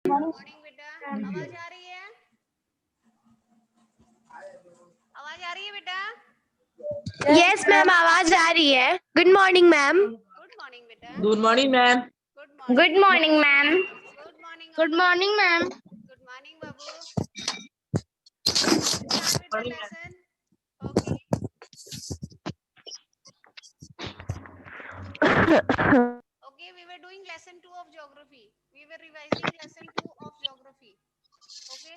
Morning बेटा, आवाज आ रही है? आवाज आ रही है बेटा? यस मैम, आवाज आ रही है। Good morning ma'am. Good morning बेटा। Good morning ma'am. Good morning. Good morning ma'am. Good morning. Good morning ma'am. Good morning बाबू। Start with the lesson. Okay. Okay, we were doing lesson 2 of geography. We were revising lesson 2 of geography. Okay.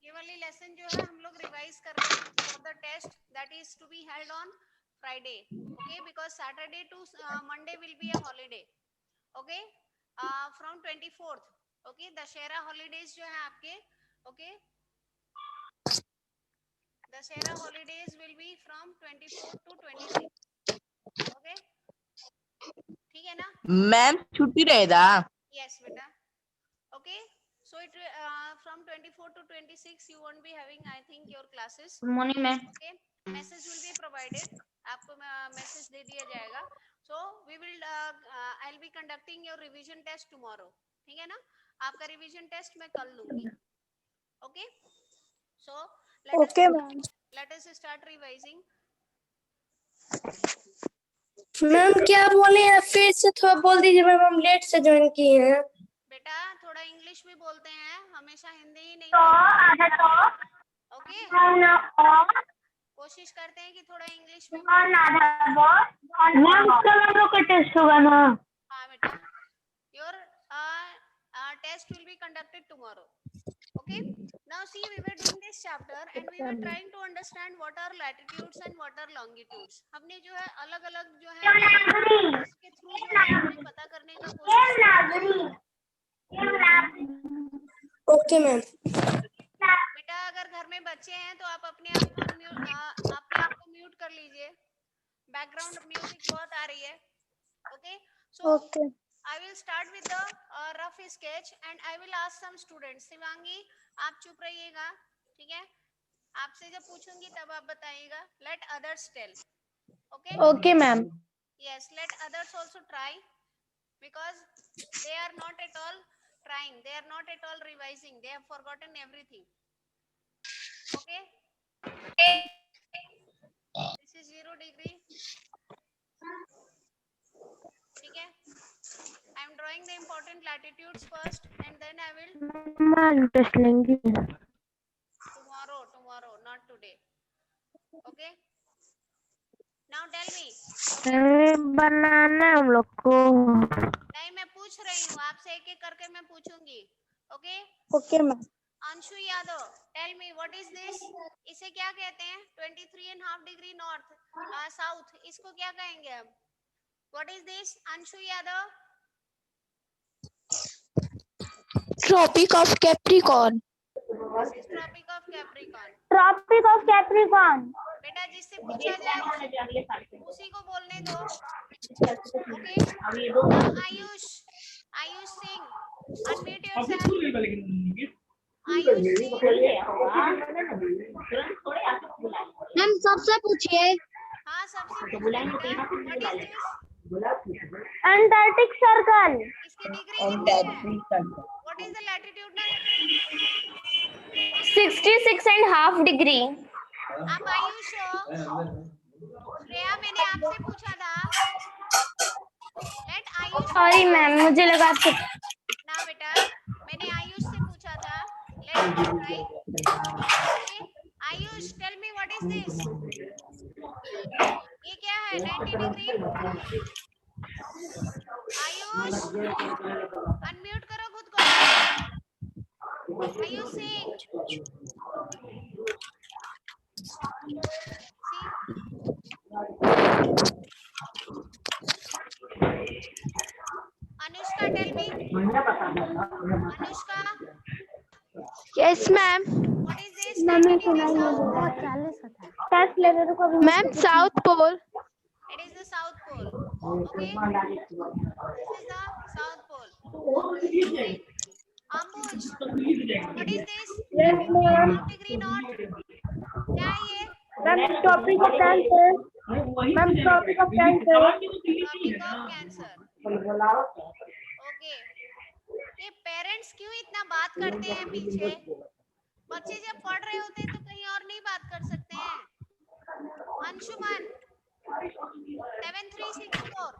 ये वाली lesson जो है हम लोग revise कर रहे हैं for the test that is to be held on Friday. Okay, because Saturday to Monday will be a holiday. Okay, from 24th. Okay, Dussehra holidays जो है आपके. Okay, Dussehra holidays will be from 24 to 26. Okay, ठीक है ना? Ma'am छुट्टी रहेगा? Yes बेटा. Okay, so it from 24 to 26 you won't be having, I think, your classes. Good morning ma'am. Okay, message will be provided. आपको मैसेज दे दिया जाएगा. So we will I'll be conducting your revision test tomorrow. ठीक है ना? आपका revision test मैं कल लूंगी. ओके, सो let us start revising. Ma'am क्या बोले हैं, फिर से थोड़ा बोल दीजिए मैम, हम लेट से ज्वाइन किए हैं। बेटा थोड़ा इंग्लिश भी बोलते हैं, हमेशा हिंदी ही नहीं बोलते. ओके, कोशिश करते हैं कि थोड़ा इंग्लिश भी. मैम कल हम लोग का टेस्ट होगा ना? हाँ बेटा, your test will be conducted tomorrow. Okay, now see, we were doing this chapter and we were trying to understand what are latitudes and what are longitudes. हमने जो है अलग अलग जो है इसके थ्रू जो है हमने पता करने का कोशिश किया. Okay ma'am. बेटा अगर घर में बच्चे हैं तो आप अपने आप को म्यूट कर लीजिए, बैकग्राउंड म्यूजिक बहुत आ रही है. Okay, so I will start with the rough sketch and I will ask some students. Shivangi आप चुप रहिएगा, ठीक है? आपसे जब पूछूंगी तब आप बताइएगा. Let others tell. Okay? Okay ma'am. Yes, let others also try because they are not at all trying. They are not at all revising. They have forgotten everything. Okay? This is 0 degree. ठीक है? I am drawing the important latitudes first and then I will test लेंगे tomorrow, not today. Okay, now tell me. बनाना हम लोग को। नहीं, मैं पूछ रही हूँ आपसे, एक एक करके मैं पूछूंगी. Okay, okay ma'am. Anshu Yadav, tell me what is this. इसे क्या कहते हैं? 23.5 डिग्री नॉर्थ साउथ, इसको क्या कहेंगे हम? What is this Anshu Yadav? Tropic of Capricorn. Tropic of Capricorn. Tropic of Capricorn. बेटा जिससे पूछा जाए उसी को बोलने दो. Okay, Ayush Singh, unmute yourself. Ayush Singh, ma'am सबसे पूछिए। हाँ सबसे पूछिए बेटा. What is this? Antarctic circle. इसकी डिग्री कितनी है? What is the latitudinal? 66.5 degree. आप आयुष हो? श्रेया मैंने आपसे पूछा था. लेट आयुष. सॉरी मैम, मुझे लगा कि ना बेटा, मैंने आयुष से पूछा था. Let try. Okay, Ayush tell me what is this. ये क्या है? 90 डिग्री. आयुष अनम्यूट करो खुद को. Ayush Singh, see Anushka tell me. Anushka, yes ma'am. What is this? 90 degree south. Ma'am south pole. It is the south pole. Okay, this is the south pole. Okay. Ambuj, what is this? 5 degree north. क्या है ये? Ma'am topic of cancer. Ma'am topic of cancer. Tropic of Cancer. Parents क्यों इतना बात करते हैं पीछे? बच्चे जब पढ़ रहे होते हैं तो कहीं और नहीं बात कर सकते हैं? Anshuman 7364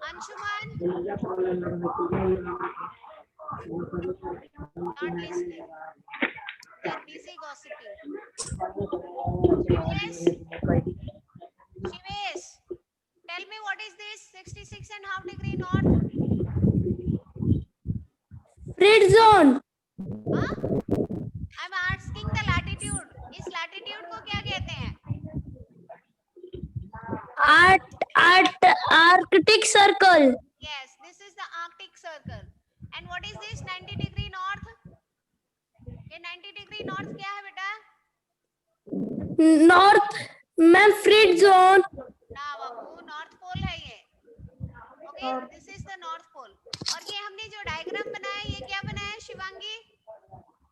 Anshuman not listening. They are busy gossiping. Shivesh, tell me what is this 66.5 degree north? Red zone. Huh? I'm asking the latitude. इस latitude को क्या कहते हैं? Arctic circle. Yes, this is the Arctic circle. And what is this 90 degree north? ये 90 degree north क्या है बेटा? North. Ma'am frigid zone. ना बाबू, नॉर्थ पोल है ये. Okay, this is the north pole. और ये हमने जो डायग्राम बनाया, ये क्या बनाया Shivangi?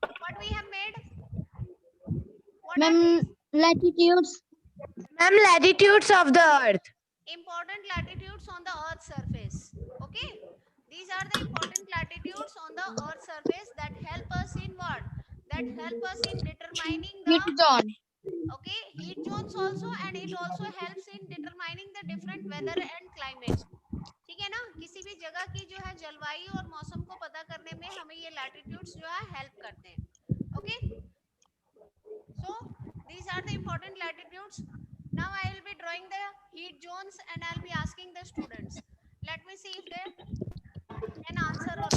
What we have made? Ma'am latitudes. Ma'am latitudes of the earth. Important latitudes on the earth surface. Okay, these are the important latitudes on the earth surface that help us in what? That help us in determining Heat the zone. okay heat zones also, and it also helps in determining the different weather and climate. ठीक है ना? किसी भी जगह की जो है जलवायु और मौसम को पता करने में हमें ये लैटिट्यूड्स जो है हेल्प करते हैं. Okay, so these are the important latitudes. Now I will be drawing the heat zones and I'll be asking the students. Let me see if they can answer or not.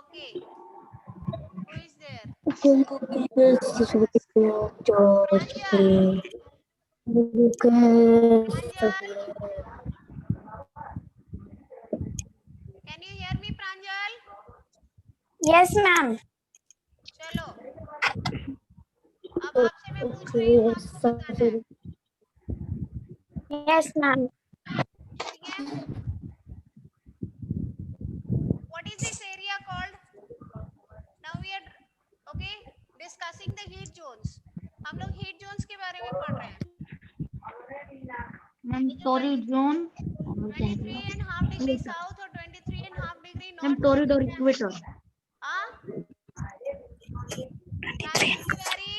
Okay, who is there? Can you hear me, Pranjal? Yes ma'am. चलो, अब आपसे मैं पूछ रही हूँ, आपको बताना है. Yes ma'am. ठीक है? What is this area called? Now we are okay discussing the heat zones. हम लोग heat zones के बारे में पढ़ रहे हैं. Ma'am torrid zone. 23.5 degree south or 23.5 degree north. Ma'am torrid और equator. हाँ? Tiwari,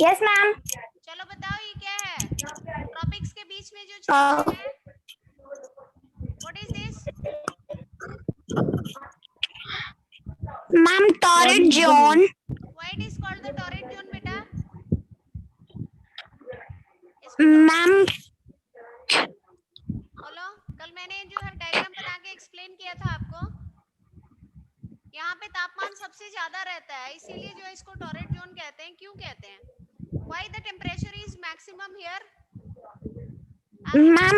Yes ma'am. चलो बताओ ये क्या है? ट्रॉपिक्स के बीच में जो क्षेत्र है, what is this? Ma'am torrid zone. Why it is called the torrid zone, बेटा? Ma'am. बोलो, कल मैंने जो है डायग्राम बना के एक्सप्लेन किया था आपको. यहाँ पे तापमान सबसे ज्यादा रहता है, इसीलिए जो इसको टॉरेट जोन कहते हैं. क्यों कहते हैं? Why the temperature is maximum here? Ma'am.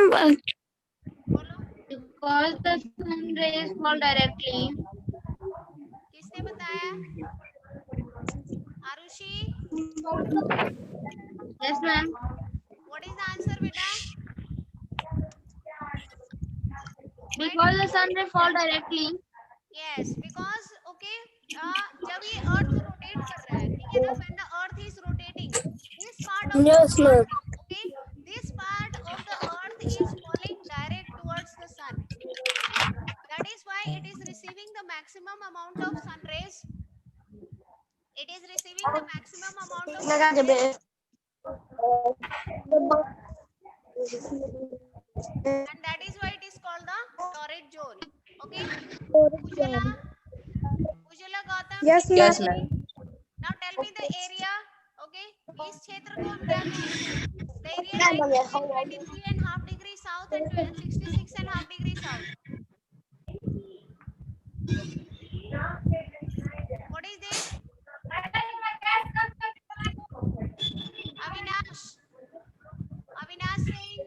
बोलो, Because the sun rays fall directly. किसने बताया? Arushi, Yes ma'am. what is the answer बेटा? Because the sun rays fall directly. Yes, because okay, जब ये अर्थ रोटेट कर रहा है, ठीक है ना? When the earth is rotating, this part of Yes the ma'am. earth, okay, this part of the earth is falling direct towards the sun. That is why it is receiving the maximum amount of sun rays. It is receiving the maximum amount of sun rays, and that is why it is called the torrid zone. Okay, Ujjwala Gautam. Yes Yes, ma'am. ma'am. Now tell me the area. Okay, इस क्षेत्र को हम क्या कहेंगे? The area lies between 23.5 degree south and 66.5 degree south. What is this? Avinash Singh,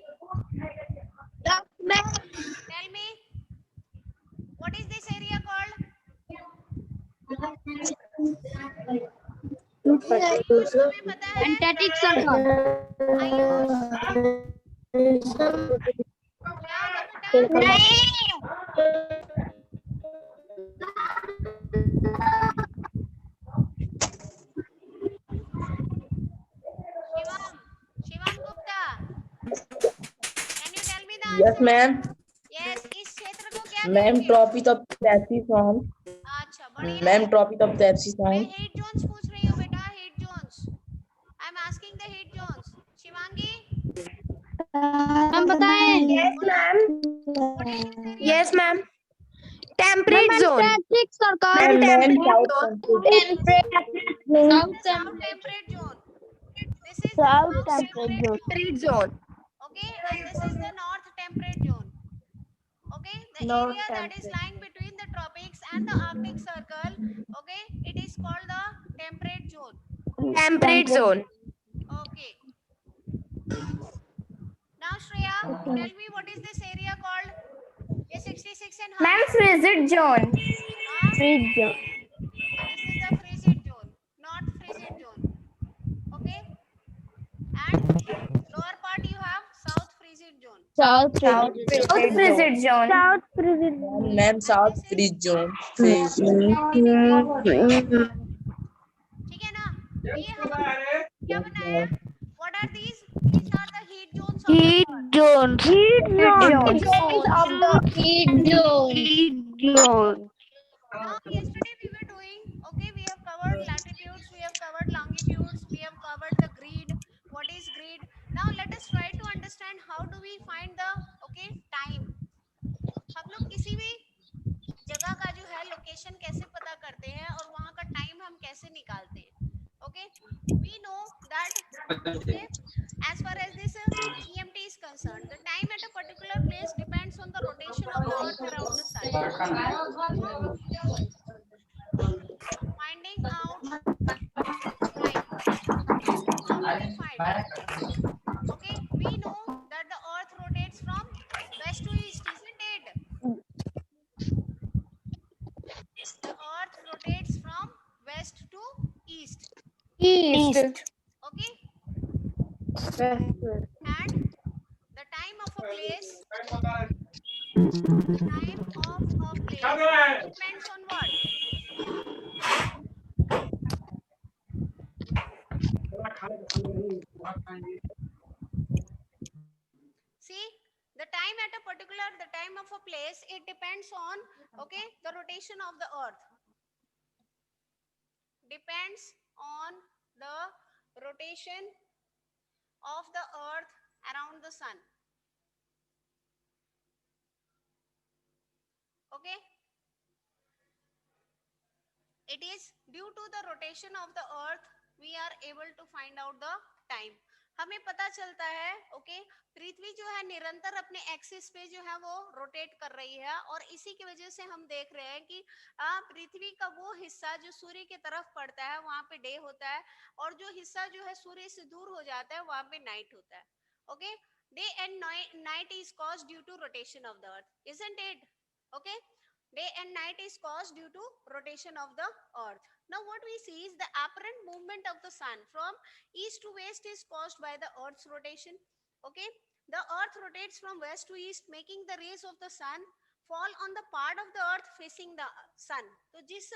tell me, what is this area called? Ayush, तुम्हें पता है? Antarctic circle. Ayush, क्या होगा बेटा? Shivam, Shivam Gupta, Yes, ma'am. Yes, इस क्षेत्र को क्या Ma'am, कहते हैं? tropic of Pepsi song. अच्छा, बढ़िया। Ma'am, tropic of Pepsi मैं song. हीट जोन्स पूछ रही हूँ बेटा, heat zones. I am asking the heat zones. Shivangi, ma'am बताएं। Yes, बोलो, ma'am. What is this area Yes, called? ma'am. Temperate ma'am zone. Static सरकार। Ma'am, Ma'am, temperate South zone. Central. This is the south temperate zone. This is the South south temperate temperate zone. zone. Temperate zone. Okay, and this is the north temperate zone. Okay, the area that is lying between the tropics and the Arctic Circle. Okay, it is called the temperate zone. Temperate zone. Okay, now Shreya, tell me what is this area called? ये 66 and Ma'am, half. frigid zone. हाँ, Free zone. this is the frigid zone, north frigid zone. Okay, and lower part you have south frigid zone. South South frigid zone. frigid zone. South frigid zone. Ma'am, South This is Free Zone. ठीक है ना? ये हमारा क्या बनाया? What are these? These are the heat zones of the Heat earth. zone. Heat Heat zone. zones of the Heat zone. Heat zone. Now, yesterday we were doing, okay, we have covered latitudes, we have covered longitudes, we have covered the grid. What is grid? Now, let us try to understand how do we find the, okay, time. हम लोग किसी भी जगह का जो है location कैसे पता करते हैं और वहां का टाइम हम कैसे निकालते हैं? Okay, we know that, okay, as far as this GMT is concerned, the time at a particular place depends on the rotation of the earth around the sun. Finding out time, how do we find? Okay, we know that the earth rotates from west to east, isn't it? The earth rotates from west to east. east. Okay, and the time of a place depends on what? See, the time at a particular, the time of a place, it depends on, okay, the rotation of the earth. Depends on the rotation of the earth around the sun. Okay, it is due to the rotation of the earth we are able to find out the time. हमें पता चलता है, okay, पृथ्वी जो है निरंतर अपने axis पे जो है वो रोटेट कर रही है और इसी की वजह से हम देख रहे हैं कि पृथ्वी का वो हिस्सा जो सूर्य की तरफ पड़ता है वहां पे डे होता है और जो हिस्सा जो है सूर्य से दूर हो जाता है वहां पे नाइट होता है. Okay, day and night is caused due to rotation of the earth, isn't it? Okay, day and night is caused due to rotation of the earth. Now what we see is the apparent movement of the sun from east to west is caused by the earth's rotation. Okay, the earth rotates from west to east, making the rays of the sun fall on the part of the earth facing the sun. तो जिस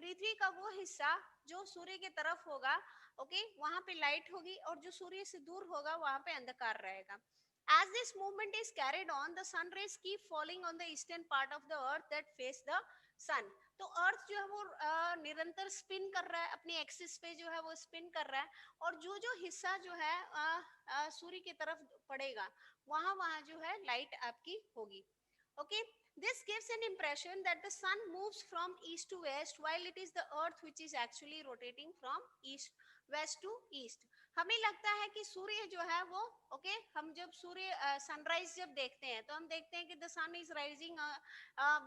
पृथ्वी का वो हिस्सा जो सूर्य की तरफ होगा, okay, वहां पे लाइट होगी और जो सूर्य से दूर होगा वहां पे अंधकार रहेगा. As this movement is carried on, the sun rays keep falling on the eastern part of the earth that face the sun. तो अर्थ जो है वो निरंतर स्पिन कर रहा है, अपनी एक्सिस पे जो है वो स्पिन कर रहा है और जो जो हिस्सा जो है सूर्य की तरफ पड़ेगा वहां वहां जो है लाइट आपकी होगी. Okay, this gives an impression that the sun moves from east to west while it is the earth which is actually rotating from west to east. हमें लगता है कि सूर्य जो है वो, ओके, हम जब सूर्य सनराइज जब देखते हैं तो हम देखते हैं कि the sun is rising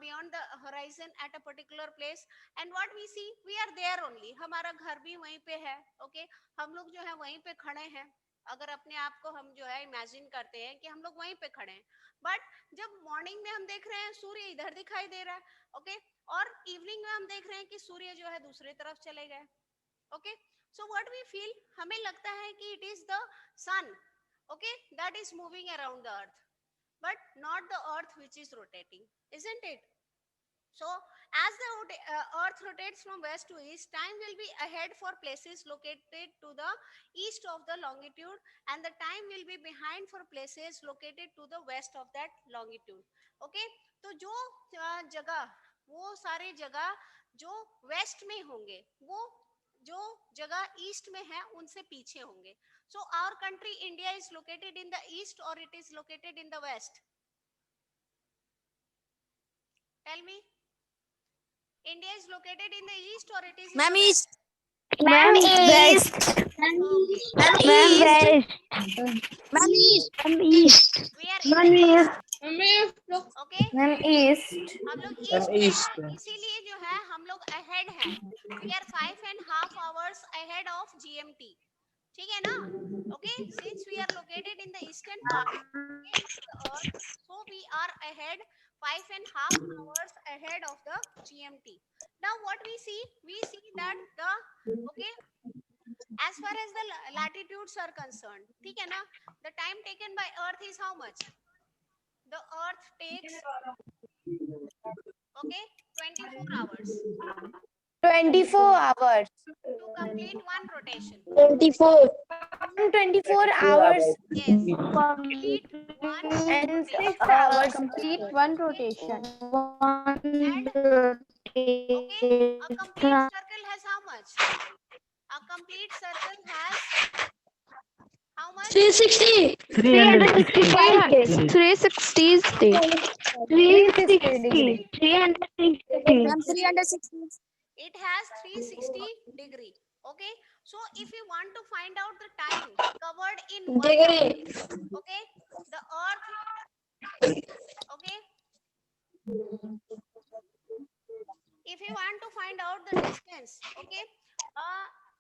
beyond the horizon at a particular place and what we see, we are there only. हमारा घर भी वहीं पे है, ओके, हम लोग जो है वहीं पे खड़े हैं. अगर अपने आप को हम जो है इमेजिन करते हैं कि हम लोग वहीं पे खड़े हैं, बट जब मॉर्निंग में हम देख रहे हैं सूर्य इधर दिखाई दे रहा है, ओके, और इवनिंग में हम देख रहे हैं कि सूर्य जो है दूसरी तरफ चले गए. Okay, so what we feel, हमें लगता है कि it is the sun, okay, that is moving around the earth, but not the earth which is rotating, isn't it? So as the earth rotates from west to east, time will be ahead for places located to the east of the longitude, and the time will be behind for places located to the west of that longitude. Okay, तो जो जगह, वो सारे जगह जो waste में होंगे, वो जो जगह ईस्ट में है उनसे पीछे होंगे. So our country India is located in the east or it is located in the west? Tell me. India is located in the east or it is in the west? Ma'am, west. Okay. Ma'am, west. We are in the east. Okay. Ma'am, east. हम लोग Ma'am, east में east. हैं, इसीलिए जो है हम लोग ahead हैं. We are 5.5 hours ahead of GMT. ठीक है ना? Okay. Since we are located in the eastern part of the earth, so we are ahead 5.5 hours ahead of the GMT. Now what we see that the okay, as far as the latitudes are concerned, ठीक है ना? The time taken by earth is how much? The earth takes okay 24 hours 24 hours. to complete one rotation. 24 hours Yes, complete one and rotation. 6 hours. Complete one rotation. And okay, a complete circle has how much? A complete circle has how much? 365 days. 360 days. 360 degree. 360. It has 360 degree. Okay, so if you want to find out the time covered in 1 hour, okay, the earth, okay, if you want to find out the distance, okay,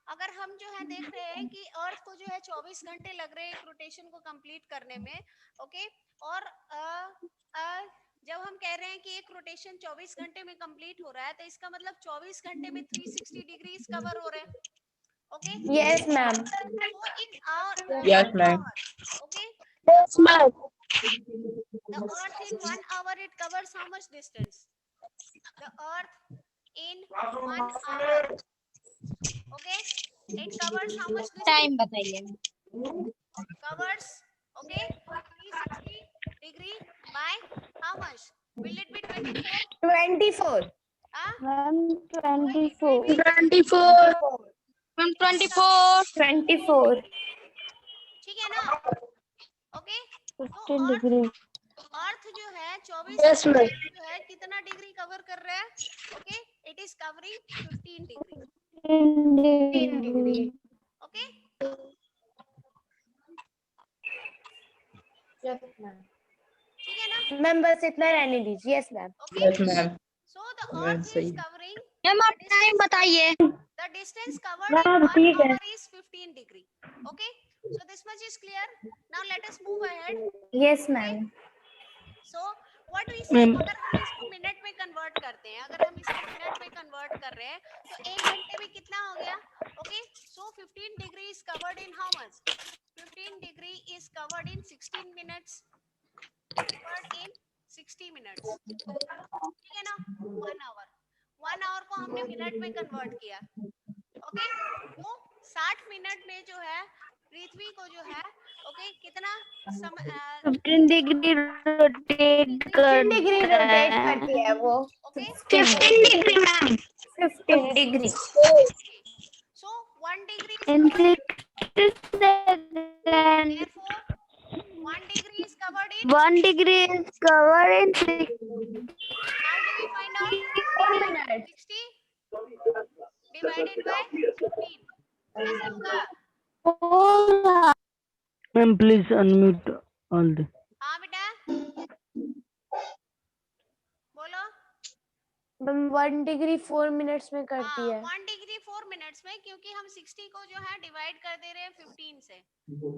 अगर हम जो है देख रहे हैं कि अर्थ को जो है 24 घंटे लग रहे हैं एक रोटेशन को कंप्लीट करने में, ओके, और जब हम कह रहे हैं कि एक रोटेशन 24 घंटे में कंप्लीट हो रहा है, तो इसका मतलब 24 घंटे में 360 डिग्रीज कवर हो रहे हैं. Okay, Yes, ma'am. so in our Yes, ma'am. okay, Yes, ma'am. the earth in 1 hour it covers how much distance? The earth in 1 hour, okay, it covers how much distance? Time बताइए. Covers okay 360 degree by how much? Will it be 24? 24. Ma'am, 24. 24. ठीक है ना? Okay, तो 15 degree. अर्थ जो है 24 Yes, घंटे ma'am. में जो है कितना डिग्री कवर कर रहा है? Okay, it is covering 15 degree. 15 degree. Okay, ठीक है ना? Ma'am, बस इतना रहने दीजिए. Yes, ma'am. Okay, Yes, ma'am. so the Ma'am, earth is सही. covering मैम आप टाइम बताइए. the distance covered in Ma'am, 1 ठीक है. hour is 15 degree. Okay, so this much is clear. Now let us move ahead. Yes, ma'am. So what we see, अगर हम इसको minute में convert करते हैं, अगर हम इसको मिनट में कन्वर्ट कर रहे हैं, तो 1 घंटे में कितना हो गया? Okay, so 15 degree is covered in how much? 15 degree is covered in 16 minutes. Covered in 60 minutes. ठीक है ना? 1 hour. 1 hour को हमने मिनट में कन्वर्ट किया. ओके, तो 60 मिनट में जो है पृथ्वी को जो है ओके कितना 15 degree rotate 15 degree rotate करती है वो. Okay, 15 degree, ma'am. 15 degree. so 1 degree is In covered, 60 seconds. therefore 1 degree is covered in 1 degree is covered in 6. how do we find out? 4 minutes. 60 divided by 15 कैसे होगा? Ma'am, please unmute all the. हाँ बेटा बोलो. 1 degree 4 minutes में करती है. 1 degree 4 minutes में, क्योंकि हम 60 को जो है डिवाइड कर दे रहे हैं 15 से.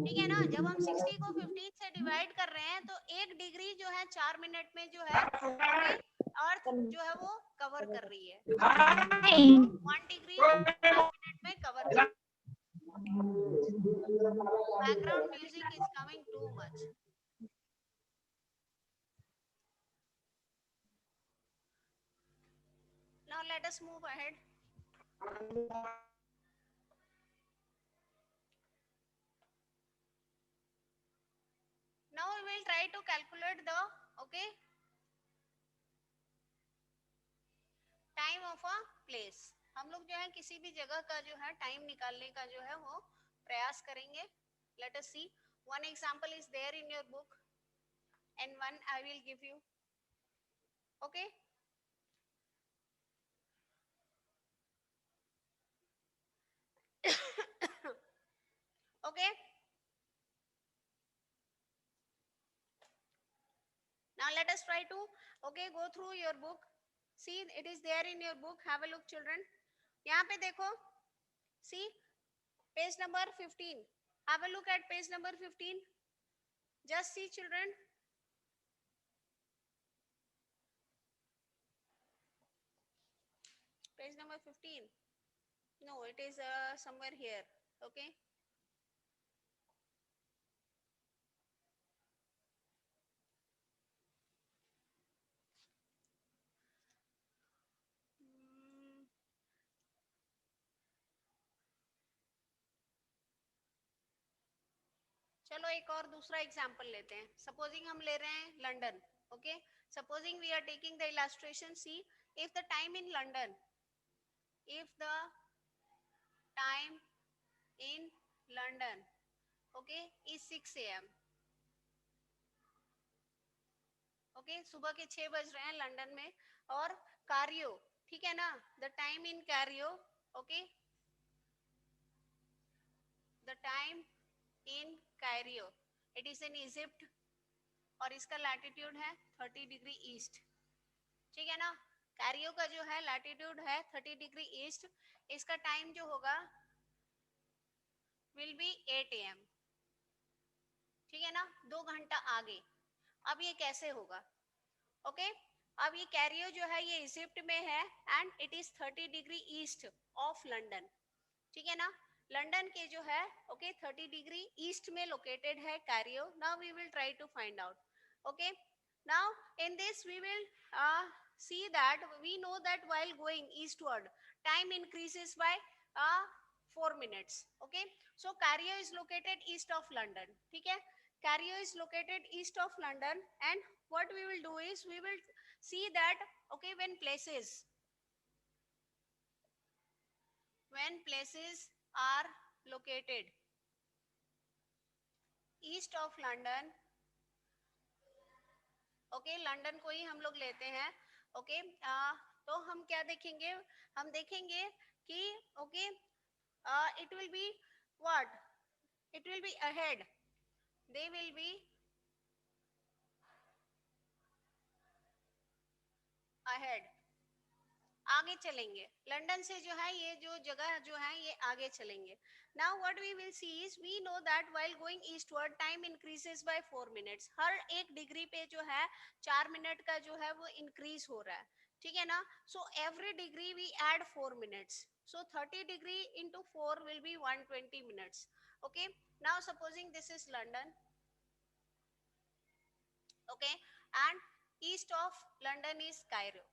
ठीक है ना? जब हम 60 को 15 से डिवाइड कर रहे हैं तो 1 डिग्री जो है 4 मिनट में जो है अर्थ जो है वो कवर कर रही है. 1 डिग्री 4 मिनट में कवर कर. Background music is coming too much. let us move ahead. Now we will try to calculate the time of a place. हम लोग जो है किसी भी जगह का जो है टाइम निकालने का जो है वो प्रयास करेंगे. Let us see. One example is there in your book, and one I will give you. Okay. Okay. Now let us try to go through your book. See, it is there in your book. Have a look, children. यहाँ पे देखो. See, page number 15. Have a look at page number 15. Just see, children. Page number 15. No, it is somewhere here. Okay. चलो एक और दूसरा example लेते हैं. Supposing हम ले रहे हैं London. Okay. Supposing we are taking the illustration. See, if the time in London, if the time in London, okay, is 6 a.m. okay, सुबह के 6 बज रहे हैं लंदन में. और कारियो, ठीक है ना, the time in Cairo, okay, the time in Cairo, it is in Egypt, और इसका लैटिट्यूड है 30 डिग्री ईस्ट. ठीक है ना. कैरियो का जो है लैटिट्यूड है 30 डिग्री ईस्ट. इसका टाइम जो होगा विल बी 8 AM. ठीक है ना, 2 घंटा आगे. अब ये कैसे होगा? ओके. अब ये कैरियो जो है ये इजिप्ट में है and it is 30 degree east of London. ठीक है ना. लंदन के जो है 30 डिग्री ईस्ट में लोकेटेड है Cairo. Now we will try to find out. Okay. Now in this we will see that we know that while going eastward time increases by 4 minutes. Okay, so Cairo is located east of London. ठीक है. Cairo is located east of London, and what we will do is we will see that when places are located east of London, London को ही हम लोग लेते हैं. तो हम क्या देखेंगे? हम देखेंगे कि it will be what? It will be ahead. They will be ahead. आगे चलेंगे. लंदन से जो है ये जो जगह जो है ये आगे चलेंगे. Now what we will see is we know that while going eastward time increases by 4 minutes. हर एक डिग्री पे जो है 4 मिनट का जो है वो इंक्रीज हो रहा है. ठीक है ना. So every degree we add 4 minutes. So 30 degree into 4 will be 120 minutes. Okay. Now supposing this is London. Okay. And east of London is Cairo.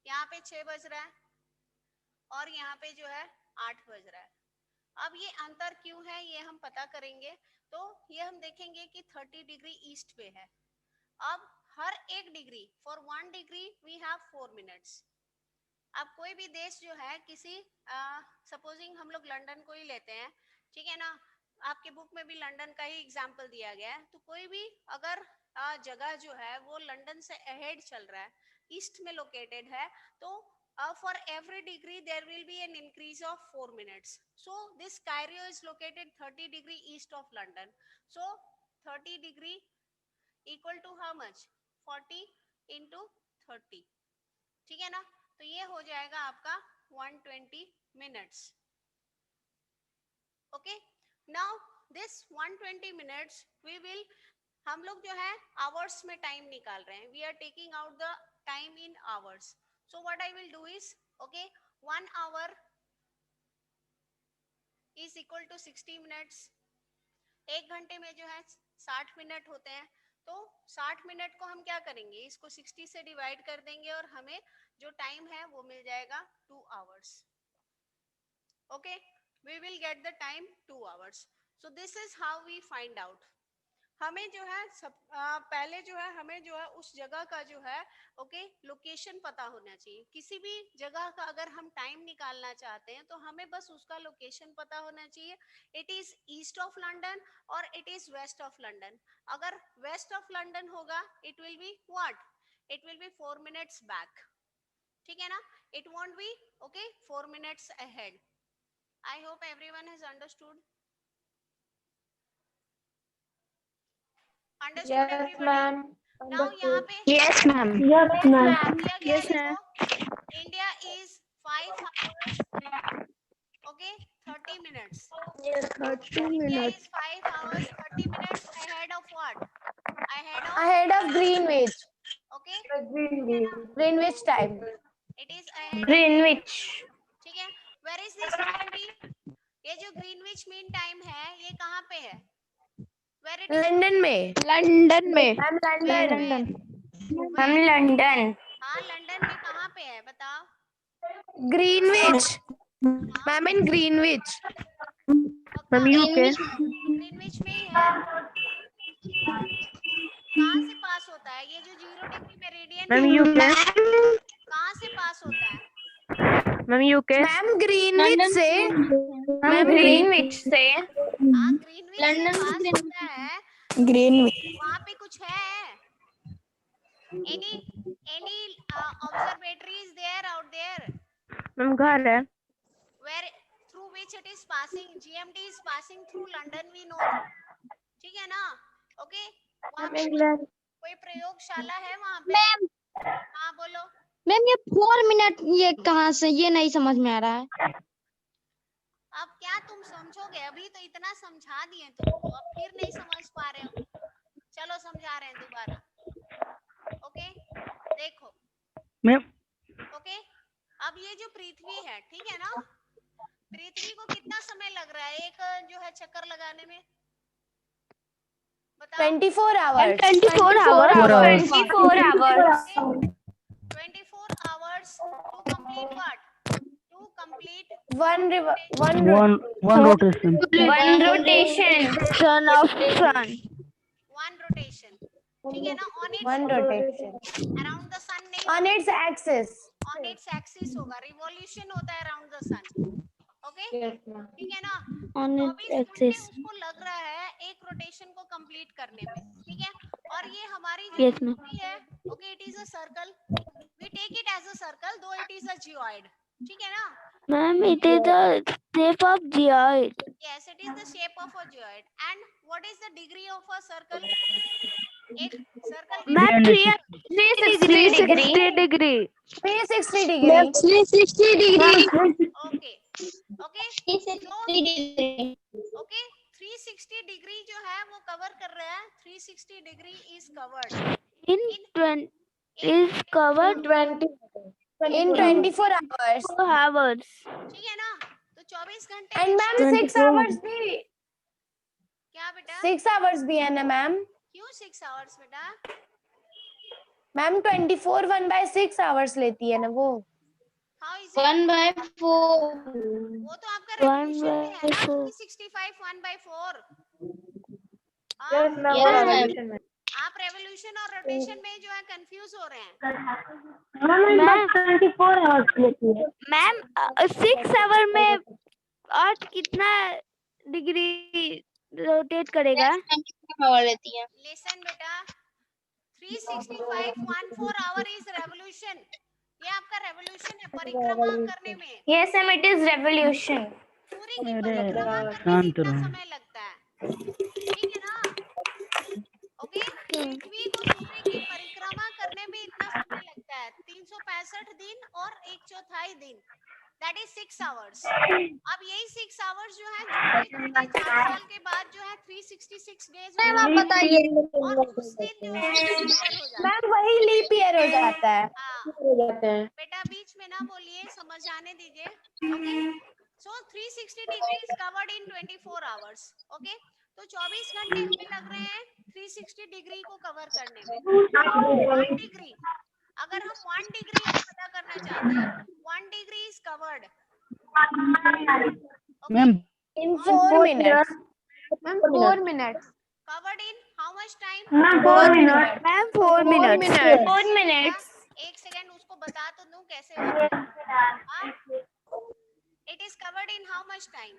यहाँ पे 6 बज रहा है और यहाँ पे जो है 8 बज रहा है. अब ये अंतर क्यों है ये हम पता करेंगे. तो ये हम देखेंगे कि 30 डिग्री ईस्ट पे है. अब हर एक degree for 1 degree we have 4 minutes. अब कोई भी देश जो है किसी सपोजिंग हम लोग लंदन को ही लेते हैं. ठीक है ना. आपके बुक में भी लंदन का ही एग्जाम्पल दिया गया है. तो कोई भी अगर जगह जो है वो लंदन से अहेड चल रहा है, ईस्ट में लोकेटेड है, तो for every degree there will be an increase of 4 minutes. So this Cairo is located 30 degree east of London. So 30 degree equal to how much? 40 into 30. ठीक है ना. तो ये हो जाएगा आपका 120 minutes. Okay. Now this 120 minutes we will, हम लोग जो है आवर्स में टाइम निकाल रहे हैं. We are taking out the time in hours. So what I will do is 1 hour is equal to 60 minutes. 1 घंटे में जो है 60 मिनट होते हैं. तो 60 मिनट को हम क्या करेंगे? इसको 60 से डिवाइड कर देंगे और हमें जो टाइम है वो मिल जाएगा 2 hours. Okay, we will get the time 2 hours. So this is how we find out. हमें जो है पहले जो है हमें जो है उस जगह का जो है ओके लोकेशन पता होना चाहिए. किसी भी जगह का अगर हम टाइम निकालना चाहते हैं तो हमें बस उसका लोकेशन पता होना चाहिए. It is east of London और it is west of London. अगर वेस्ट ऑफ लंदन होगा it will be what, it will be 4 minutes back. ठीक है ना, it won't be okay 4 minutes ahead. I hope everyone has understood. Understood Yes, everybody? ma'am. Now यहाँ Understood. पे Yes, ma'am. Yes, ma'am. दिया गया है देखो. India is 5 hours okay 30 minutes. 30 India minutes. is 5 hours 30 minutes ahead of what? Ahead of Ahead of Greenwich. okay Greenwich time. it is ahead of Greenwich. ठीक है. Where is this country? ये जो Greenwich mean time है ये कहाँ पे है? Where it is? London में. London में. Ma'am Where, London. where? Ma'am London. हाँ लंदन में कहाँ पे है बताओ. ग्रीनविच. मैम इन ग्रीनविच. Ma'am UK. ग्रीनविच में ही है. कहाँ से पास होता है ये जो 0 डिग्री मेरिडियन मैम है यूके. कहाँ से पास होता है? Ma'am UK. मैम ग्रीनविच से. मैम मैम ग्रीनविच से. हाँ ग्रीनविच से लंदन पास से होता है. ग्रीनविच. वहाँ पे कुछ है? any observatories there out there ma'am घर है. where through which it is passing, GMT is passing through London we know that. ठीक है ना. ओके वहाँ पे कोई प्रयोगशाला है वहाँ पे? मैम हाँ बोलो. मैम ये 4 मिनट ये कहाँ से, ये नहीं समझ में आ रहा है. अब क्या तुम समझोगे, अभी तो इतना समझा दिए तुमको, अब फिर नहीं समझ पा रहे हो. चलो समझा रहे हैं दोबारा. ओके देखो मैम ओके अब ये जो पृथ्वी है ठीक है ना, पृथ्वी को कितना समय लग रहा है एक जो है चक्कर लगाने में बताओ. 24 hours. 24 hours. 24 hours. 24 hours to complete what? To complete one rotation. one rotation. Son of sun. one rotation. ठीक है ना. on its One rotation. around the sun नहीं, On its axis. on its axis होगा. revolution होता है around the sun. Okay Yes, ma'am. ठीक है ना. On 24 its घंटे axis. उसको लग रहा है एक रोटेशन को कंप्लीट करने में. ठीक है. और ये हमारी जो Yes, ma'am. पृथ्वी है okay it is a circle. We take it as a circle though it is a geoid. ठीक है ना. Ma'am, it is the shape of geoid. Yes, it is the shape of a geoid. And what is the degree of a circle? एक circle की Ma'am, 360 degree. degree. 360 degree. 360 degree. Okay okay okay 360 degree जो है वो cover कर रहा है. 360 degree is covered In is covered 20. In 24 hours. 4 hours. ठीक है ना. तो 24 घंटे And में मैम 6 24 hours भी. क्या बेटा 6 hours भी है ना मैम. क्यों 6 आवर्स बेटा? मैम 24 1/6 hours लेती है ना वो. How is it? 1/4. वो तो आपका रेवोल्यूशन में है ना. 1/4. 365 1/4. Yes, ma'am. Yes, ma'am. Revolution में. आप रेवोल्यूशन और रोटेशन में जो है कंफ्यूज हो रहे हैं. मैम 24 hours लेती है. Ma'am, 6 hour में अर्थ कितना डिग्री रोटेट करेगा? लेती है. लिसन बेटा 365 1/4 आवर इज रेवोल्यूशन. ये आपका रेवोल्यूशन है परिक्रमा करने में. Yes ma'am, it is revolution. सूर्य की परिक्रमा करने में शांत कितना रहो. समय लगता है? ठीक है ना. ओके पृथ्वी को सूर्य की परिक्रमा करने में इतना समय लगता है 365 दिन और 1/4 दिन. That is 6 hours. अब यही 6 आवर्स जो है जुड़ते 4 साल के बाद जो है 366 डेज मैम आप बताइए. और उस दिन जो है ईयर हो जाता है. मैम वही लीप ईयर हो जाता है. हाँ हो जाते हैं. बेटा बीच में ना बोलिए, समझ आने दीजिए. Okay so 360 degree is covered in 24 hours. Okay तो 24 घंटे हमें लग रहे हैं 360 डिग्री को कवर करने में. 1 डिग्री अगर हम 1 डिग्री पता करना चाहते हैं, 1 degree is covered, ma'am In 4 minutes. Ma'am, 4 minutes. Covered in how much time? Ma'am, 4 minutes. Ma'am 4 minutes. 4 minutes. एक सेकेंड, उसको बता तो दूं कैसे होता है। It is covered in how much time?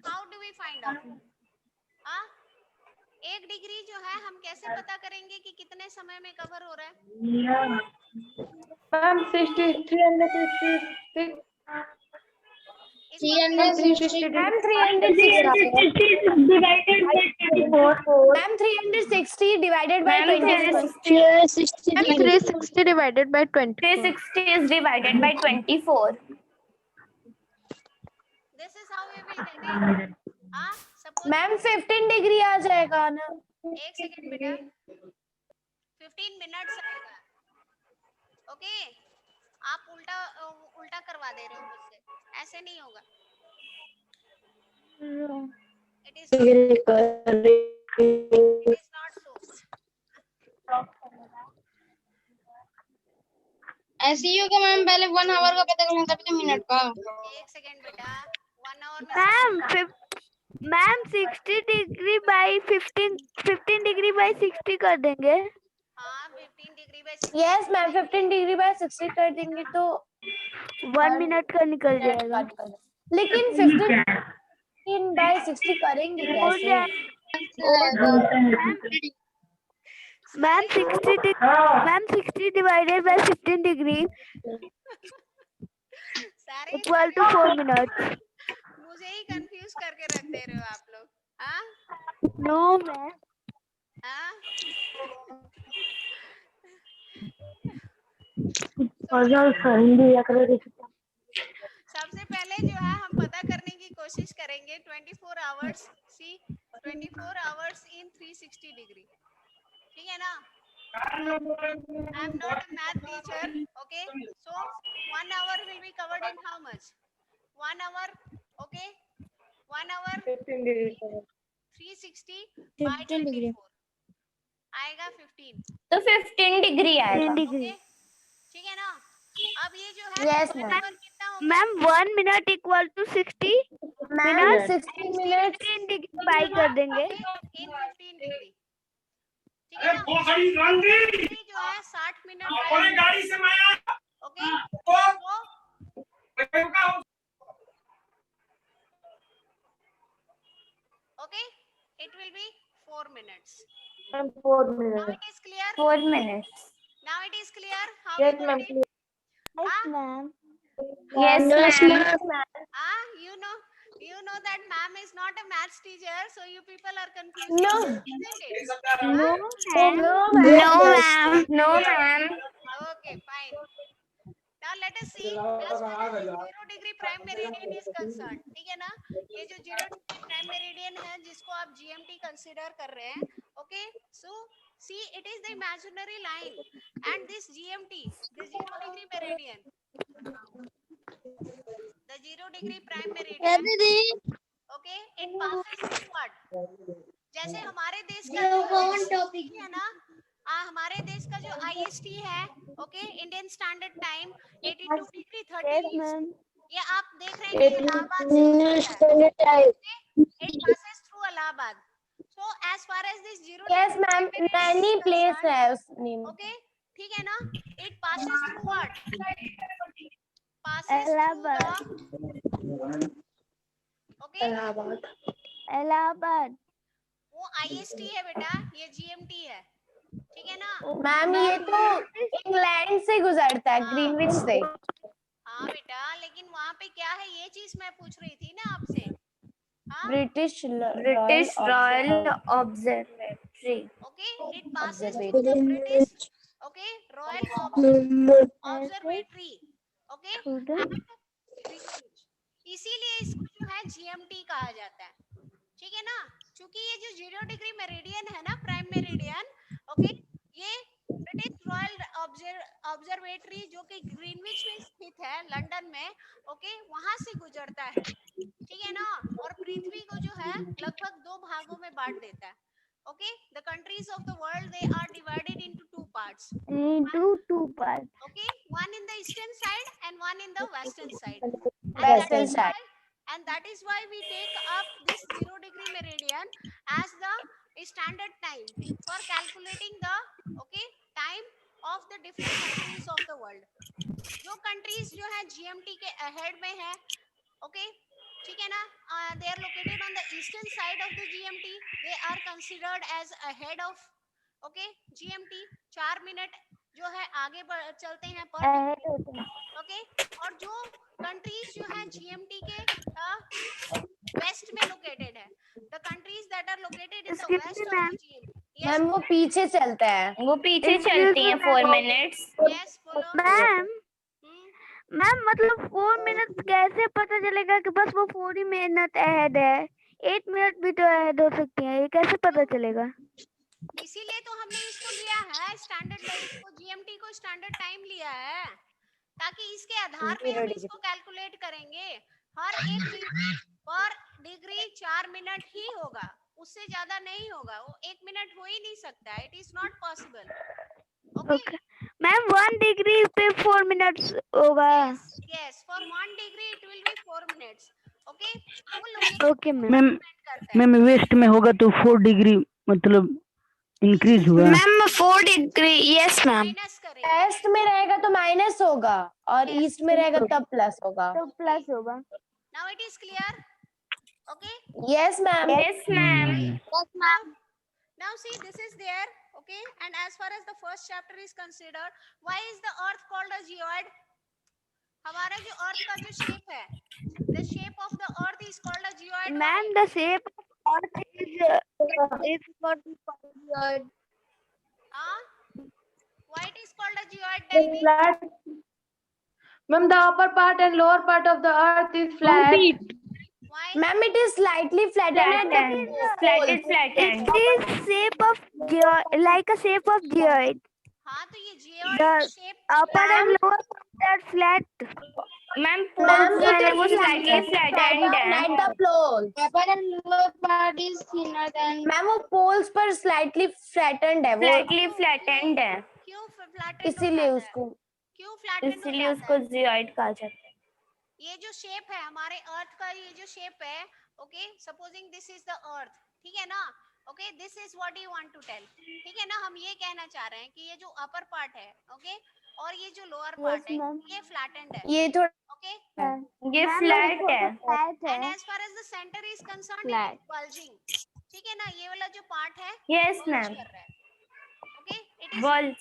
How do we find out? 1 degree जो है हम कैसे पता करेंगे कि कितने समय में कवर हो रहा है? Ma'am, 366. इसको Ma'am, 360 divided by 24. Ma'am, 360 divided by 24. 360 is divided by 24. This is how we will get it. Suppose ma'am 15 degree आ जाएगा ना? एक सेकेंड बेटा, 15 मिनट्स आएगा। ओके, आप उल्टा उल्टा करवा दे रहे हो मुझसे, ऐसे नहीं होगा। It is not so. ऐसे ही होगा मैम, पहले 1 आवर का पता करना था, फिर मिनट का। एक सेकेंड बेटा, 1 आवर में ma'am 60 degree by 15 degree by 60 कर देंगे। हाँ 15 degree by 60। Yes ma'am 15 degree by 60 कर देंगे तो 1 मिनट का निकल जाएगा। लेकिन 15 बाय 60 करेंगे कैसे? मैम 60 डिवाइडेड बाई 15 डिग्री सारे इक्वल टू 4 मिनट्स। मुझे ही कंफ्यूज करके रख दे रहे हो आप लोग। हाँ नो मैम। हाँ सबसे पहले जो है हम पता करने की कोशिश करेंगे 24 hours. See 24 hours in 360 degree, ठीक है ना? I am not a math teacher, okay? So 1 hour will be covered in how much? 1 hour, okay? 1 hour 15 degree. 360 by 24 आएगा 15। तो 15 डिग्री आएगा। ओके, ठीक है ना? अब ये जो है Yes, 1 ma'am. आवर कितना हो गया? Ma'am 1 minute equal to 60 ma'am minute 60 minute 15 degree by कर देंगे। इन 15 डिग्री, ठीक है ना? डिग्री जो है 60 मिनट है। Okay, okay, it will be 4 minutes. Ma'am, 4 Now minutes. it is clear? 4 minutes. Now it is clear how Yes, we ma'am. got it? Yes, ma'am. Yes, ma'am. You know that ma'am is not a maths teacher, so you people are confused. No. Isn't it? No, No, ma'am. ma'am. No, ma'am. Okay, fine. Now let us see as far as 0 degree prime meridian is concerned. ठीक है ना? ये जो 0 degree prime meridian है जिसको आप GMT consider कर रहे हैं, okay? So see, it is the imaginary line, and this GMT, the 0 degree meridian, the 0 degree prime meridian, okay? It passes through what? जैसे हमारे देश का जो है ना, हमारे देश का जो IST है, okay, Indian standard time 82 degree 30 Yes, ma'am. ये आप देख रहे हैं कि इलाहाबाद से गुजरता है। It passes through Allahabad. So as far as this 0 Yes, ma'am. Many place है उस name. okay, ठीक है ना? It passes through what? Passes Allahabad. through the, okay, Allahabad. वो IST है बेटा, ये GMT है, ठीक है ना? मैम ये तो इंग्लैंड से गुजरता है, ग्रीनविच से। हाँ बेटा, लेकिन वहाँ पे क्या है, ये चीज मैं पूछ रही थी ना आपसे। हाँ British royal observatory. okay, it passes through the British, okay, Royal Observatory, okay, and Greenwich. इसीलिए इसको जो है GMT कहा जाता है, ठीक है ना? क्योंकि ये जो 0 डिग्री मेरिडियन है ना, प्राइम मेरिडियन, ओके, ये ब्रिटिश रॉयल ऑब्जर्वेटरी जो कि ग्रीनविच में स्थित है लंदन में, ओके, वहां से गुजरता है, ठीक है ना? और पृथ्वी को जो है लगभग 2 भागों में बांट देता है। Okay, the countries of the world, they are divided into 2 parts. Into 2 parts. Okay, one in the eastern side and one in the western side. Western side. And that is why we take up this 0-degree meridian as the standard time for calculating the time of the different countries of the world. जो countries जो है GMT के ahead में है, ठीक है ना, they are located on the eastern side of the GMT. They are considered as ahead of GMT. 4 minute जो है आगे चलते हैं पर और जो कंट्रीज जो है GMT के वेस्ट में लोकेटेड है, the countries that are located in the west of the GMT. Ma'am वो पीछे चलता है, वो पीछे चलती हैं 4 मिनट्स। Yes, बोलो मैम मतलब 4 मिनट कैसे पता चलेगा कि बस वो 4 ही मिनट अहेड है? 8 मिनट भी तो अहेड हो सकती है, ये कैसे पता चलेगा? इसीलिए तो हमने इसको लिया है स्टैंडर्ड टाइम को, GMT को स्टैंडर्ड टाइम लिया है, ताकि इसके आधार पे हम इसको कैलकुलेट करेंगे। हर एक पर डिग्री 4 मिनट ही होगा, उससे ज्यादा नहीं होगा। वो 1 मिनट हो ही नहीं सकता, it is not possible. Okay ma'am 1 degree पे 4 मिनट्स होगा। Yes for 1 degree it will be 4 minutes. Okay ma'am. Ma'am west में होगा तो 4 डिग्री मतलब इंक्रीज हुआ। Ma'am 4 degree yes ma'am, minus करेंगे। वेस्ट में रहेगा तो माइनस होगा और ईस्ट में रहेगा तब प्लस होगा। तो प्लस होगा। Now it is clear? Okay yes ma'am. Yes ma'am. Now see, this is there, okay? And as far as the first chapter is considered, why is the earth called a geoid? हमारा जो earth का जो shape है, the shape of the earth is called a geoid. Ma'am, the shape of earth is what we call geoid. Why it is called a geoid? Tell me. Ma'am, the upper part and lower part of the earth is flat. Why? Ma'am, it is slightly flattened at the Flattened. It is shape of geoid, like a shape of geoid. हाँ तो ये geoid The shape upper and lower part are flat. Ma'am Ma'am, जो it है is वो slightly flattened है। at the poles. Upper and lower part is thinner than. Ma'am वो poles पर slightly flattened है वो, Slightly flattened है, क्यों flattened इसीलिए हो जाता है? उसको क्यों flattened हो इसीलिए जाता उसको है? जियोइड कहा जाता है। ये जो शेप है हमारे अर्थ का, ये जो शेप है, okay, supposing this is the earth, ठीक है ना, okay, this is what you want to tell, ठीक है ना। हम ये कहना चाह रहे हैं कि ये जो अपर पार्ट है, ओके, और ये जो लोअर पार्ट है, ये फ्लैटेंड है, ये थोड़ा ओके, ये फ्लैट है। And as far as the centre is concerned it is bulging, ठीक है ना। ये वाला जो पार्ट है यस bulge मैम, कर रहा है, okay, it is bulge.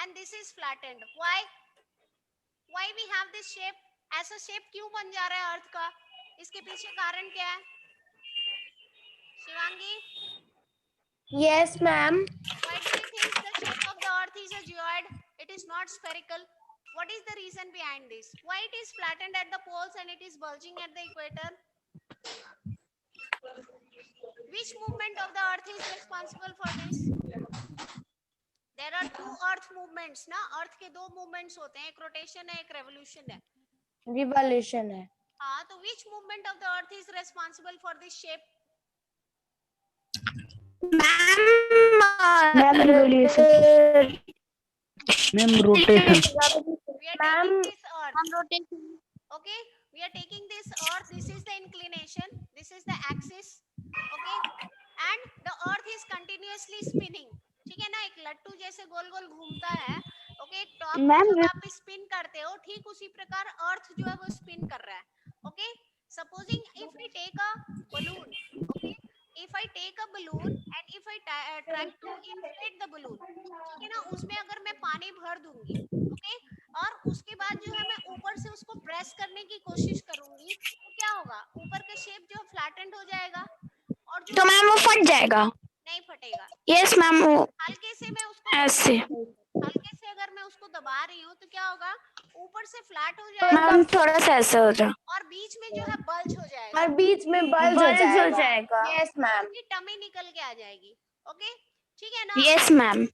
And this is flattened. Why we have this shape? ऐसा शेप क्यों बन जा रहा है अर्थ का? इसके पीछे कारण क्या है Shivangi? yes ma'am. Why do we think the shape of the earth is a geoid? It is not spherical. What is the reason behind this? Why it is flattened at the poles and it is bulging at the equator? Which movement of the earth is responsible for this? There are two earth movements ना, earth के दो movements होते हैं, एक rotation है, एक revolution है। Revolution है। हाँ तो which movement of the earth is responsible for this shape? Ma'am, revolution. Ma'am rotation. We are taking this earth. Okay, we are taking this earth. This is the inclination. This is the axis. Okay, and the earth is continuously spinning. ठीक है ना, एक लट्टू जैसे गोल गोल घूमता है। Okay, top जब आप स्पिन करते हो, ठीक उसी प्रकार अर्थ जो है वो स्पिन कर रहा है। Okay, supposing if we take a balloon, okay, if I take a balloon and if I try to inflate the balloon, ठीक है ना, उसमें अगर मैं पानी भर दूंगी, ओके, और उसके बाद जो है मैं ऊपर से उसको प्रेस करने की कोशिश करूंगी, तो क्या होगा? ऊपर का शेप जो फ्लैटेंड हो जाएगा और जो तो मैम वो फट जाएगा। नहीं फटेगा। यस मैम, हल्के से मैं उसको ऐसे हल्के से अगर मैं उसको दबा रही हूँ तो क्या होगा? ऊपर से फ्लैट हो जाएगा मैम थोड़ा सा ऐसे हो जाए और बीच में जो है बल्ज हो जाएगा और बीच में बल्ज हो बल्ज हो जाएगा। Yes ma'am. उसकी टमी निकल के आ जाएगी। ओके, ठीक है ना। Yes ma'am.